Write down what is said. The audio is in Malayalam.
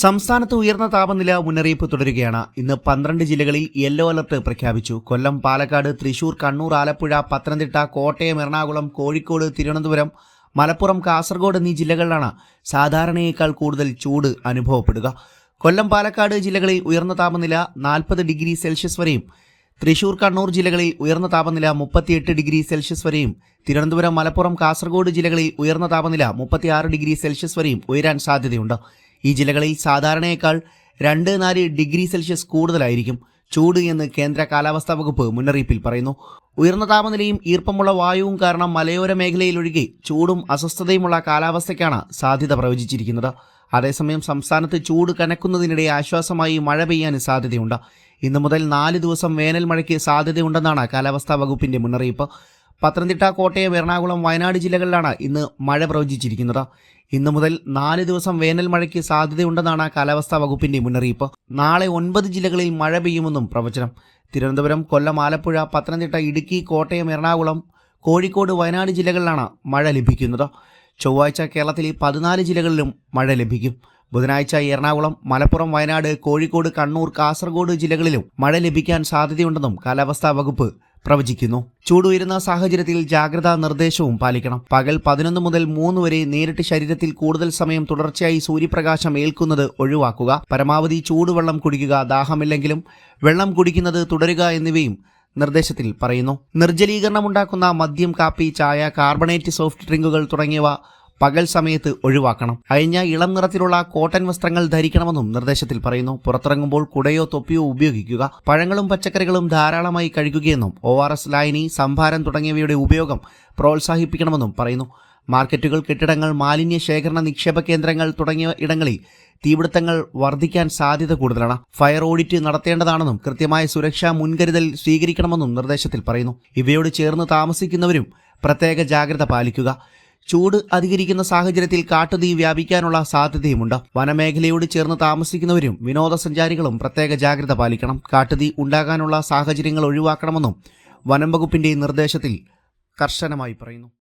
സംസ്ഥാനത്ത് ഉയർന്ന താപനില മുന്നറിയിപ്പ് തുടരുകയാണ്. ഇന്ന് 12 ജില്ലകളിൽ യെല്ലോ അലർട്ട് പ്രഖ്യാപിച്ചു. കൊല്ലം, പാലക്കാട്, തൃശൂർ, കണ്ണൂർ, ആലപ്പുഴ, പത്തനംതിട്ട, കോട്ടയം, എറണാകുളം, കോഴിക്കോട്, തിരുവനന്തപുരം, മലപ്പുറം, കാസർഗോഡ് എന്നീ ജില്ലകളിലാണ് സാധാരണയേക്കാൾ കൂടുതൽ ചൂട് അനുഭവപ്പെടുക. കൊല്ലം, പാലക്കാട് ജില്ലകളിൽ ഉയർന്ന താപനില 40 ഡിഗ്രി സെൽഷ്യസ് വരെയും, തൃശൂർ, കണ്ണൂർ ജില്ലകളിൽ ഉയർന്ന താപനില 38 ഡിഗ്രി സെൽഷ്യസ് വരെയും, തിരുവനന്തപുരം, മലപ്പുറം, കാസർഗോഡ് ജില്ലകളിൽ ഉയർന്ന താപനില 36 ഡിഗ്രി സെൽഷ്യസ് വരെയും ഉയരാൻ സാധ്യതയുണ്ട്. ഈ ജില്ലകളിൽ സാധാരണയേക്കാൾ 2-4 ഡിഗ്രി സെൽഷ്യസ് കൂടുതലായിരിക്കും ചൂട് എന്ന് കേന്ദ്ര കാലാവസ്ഥാ വകുപ്പ് മുന്നറിയിപ്പിൽ പറയുന്നു. ഉയർന്ന താപനിലയും ഈർപ്പമുള്ള വായുവും കാരണം മലയോര മേഖലയിലൊഴികെ ചൂടും അസ്വസ്ഥതയുമുള്ള കാലാവസ്ഥയ്ക്കാണ് സാധ്യത പ്രവചിച്ചിരിക്കുന്നത്. അതേസമയം സംസ്ഥാനത്ത് ചൂട് കനക്കുന്നതിനിടെ ആശ്വാസമായി മഴ പെയ്യാൻ സാധ്യതയുണ്ട്. ഇന്നു മുതൽ 4 ദിവസം വേനൽ മഴയ്ക്ക് സാധ്യതയുണ്ടെന്നാണ് കാലാവസ്ഥാ വകുപ്പിന്റെ മുന്നറിയിപ്പ്. പത്തനംതിട്ട, കോട്ടയം, എറണാകുളം, വയനാട് ജില്ലകളിലാണ് ഇന്ന് മഴ പ്രവചിച്ചിരിക്കുന്നത്. ഇന്നു മുതൽ 4 ദിവസം വേനൽ മഴയ്ക്ക് സാധ്യതയുണ്ടെന്നാണ് കാലാവസ്ഥാ വകുപ്പിന്റെ മുന്നറിയിപ്പ്. നാളെ 9 ജില്ലകളിൽ മഴ പെയ്യുമെന്നും പ്രവചനം. തിരുവനന്തപുരം, കൊല്ലം, ആലപ്പുഴ, പത്തനംതിട്ട, ഇടുക്കി, കോട്ടയം, എറണാകുളം, കോഴിക്കോട്, വയനാട് ജില്ലകളിലാണ് മഴ ലഭിക്കുന്നത്. ചൊവ്വാഴ്ച കേരളത്തിലെ 14 ജില്ലകളിലും മഴ ലഭിക്കും. ബുധനാഴ്ച എറണാകുളം, മലപ്പുറം, വയനാട്, കോഴിക്കോട്, കണ്ണൂർ, കാസർഗോഡ് ജില്ലകളിലും മഴ ലഭിക്കാൻ സാധ്യതയുണ്ടെന്നും കാലാവസ്ഥാ വകുപ്പ് പ്രവചിക്കുന്നു. ചൂടുയരുന്ന സാഹചര്യത്തിൽ ജാഗ്രതാ നിർദ്ദേശവും പാലിക്കണം. പകൽ 11 മുതൽ 3 വരെ നേരിട്ട് ശരീരത്തിൽ കൂടുതൽ സമയം തുടർച്ചയായി സൂര്യപ്രകാശം ഏൽക്കുന്നത് ഒഴിവാക്കുക. പരമാവധി ചൂടുവെള്ളം കുടിക്കുക. ദാഹമില്ലെങ്കിലും വെള്ളം കുടിക്കുന്നത് തുടരുക എന്നിവയും നിർദ്ദേശത്തിൽ പറയുന്നു. നിർജ്ജലീകരണമുണ്ടാക്കുന്ന മദ്യം, കാപ്പി, ചായ, കാർബണേറ്റ് സോഫ്റ്റ് ഡ്രിങ്കുകൾ തുടങ്ങിയവ പകൽ സമയത്ത് ഒഴിവാക്കണം. അയഞ്ഞ ഇളം നിറത്തിലുള്ള കോട്ടൺ വസ്ത്രങ്ങൾ ധരിക്കണമെന്നും നിർദ്ദേശത്തിൽ പറയുന്നു. പുറത്തിറങ്ങുമ്പോൾ കുടയോ തൊപ്പിയോ ഉപയോഗിക്കുക. പഴങ്ങളും പച്ചക്കറികളും ധാരാളമായി കഴിക്കുകയെന്നും ORS, ലായനി, സംഭാരം തുടങ്ങിയവയുടെ ഉപയോഗം പ്രോത്സാഹിപ്പിക്കണമെന്നും പറയുന്നു. മാർക്കറ്റുകൾ, കെട്ടിടങ്ങൾ, മാലിന്യ ശേഖരണ നിക്ഷേപ കേന്ദ്രങ്ങൾ തുടങ്ങിയ ഇടങ്ങളിൽ തീപിടുത്തങ്ങൾ വർദ്ധിക്കാൻ സാധ്യത കൂടുതലാണ്. ഫയർ ഓഡിറ്റ് നടത്തേണ്ടതാണെന്നും കൃത്യമായ സുരക്ഷാ മുൻകരുതൽ സ്വീകരിക്കണമെന്നും നിർദ്ദേശത്തിൽ പറയുന്നു. ഇവയോട് ചേർന്ന് താമസിക്കുന്നവരും പ്രത്യേക ജാഗ്രത പാലിക്കുക. ചൂട് അധികരിക്കുന്ന സാഹചര്യത്തിൽ കാട്ടുതീ വ്യാപിക്കാനുള്ള സാധ്യതയുമുണ്ട്. വനമേഖലയോട് ചേർന്ന് താമസിക്കുന്നവരും വിനോദസഞ്ചാരികളും പ്രത്യേക ജാഗ്രത പാലിക്കണം. കാട്ടുതീ ഉണ്ടാകാനുള്ള സാഹചര്യങ്ങൾ ഒഴിവാക്കണമെന്നും വനം വകുപ്പിന്റെ നിർദ്ദേശത്തിൽ കർശനമായി പറയുന്നു.